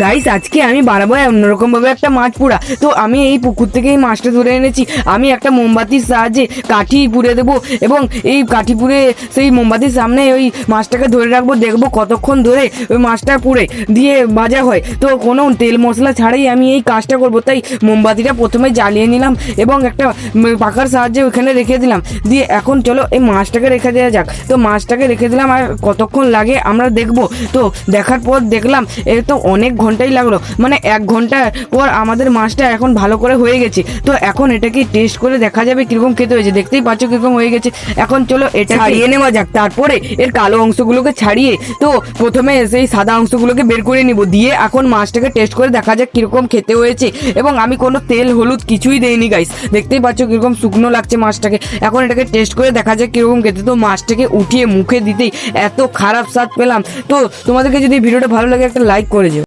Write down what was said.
Guys, আজকে আমি বানাবো অন্যরকম ভাবে একটা মাছ পোড়া। তো আমি এই পুকুর থেকে এই মাছটা ধরে এনেছি। আমি একটা মোমবাতির সাহায্যে কাঠি পুড়ে দেবো এবং এই কাঠি পুড়ে সেই মোমবাতির সামনে ওই মাছটাকে ধরে রাখবো, দেখবো কতক্ষণ ধরে ওই মাছটা পুড়ে দিয়ে ভাজা হয়। তো কোনো তেল মশলা ছাড়াই আমি এই কাজটা করবো, তাই মোমবাতিটা প্রথমে জ্বালিয়ে নিলাম এবং একটা পাখার সাহায্যে ওখানে রেখে দিলাম। দিয়ে এখন চলো এই মাছটাকে রেখে দেওয়া যাক। তো মাছটাকে রেখে দিলাম, আর কতক্ষণ লাগে আমরা দেখবো। তো দেখার পর দেখলাম এ তো অনেক ঘন্টাই লাগলো, মানে 1 ঘন্টা পর আমাদের মাছটা এখন ভালো করে হয়ে গেছে। তো এখন এটাকে টেস্ট করে দেখা যাবে কিরকম খেতে হয়েছে। দেখতেই পাচ্ছ কিরকম হয়ে গেছে। এখন চলো এটা ছাড়িয়ে নেওয়া যাক, তারপরে এর কালো অংশগুলোকে ছাড়িয়ে তো প্রথমে সেই সাদা অংশগুলোকে বের করে নিব। দিয়ে এখন মাছটাকে টেস্ট করে দেখা যাক কিরকম খেতে হয়েছে। এবং আমি কোনো তেল হলুদ কিছুই দেইনি গাইস, দেখতেই পাচ্ছ কিরকম শুকনো লাগছে মাছটাকে। এখন এটাকে টেস্ট করে দেখা যাক কিরকম খেতে। তো মাছটাকে উঠিয়ে মুখে দিতেই এত খারাপ স্বাদ পেলাম। তো তোমাদেরকে যদি ভিডিওটা ভালো লাগে একটা লাইক করে যেও।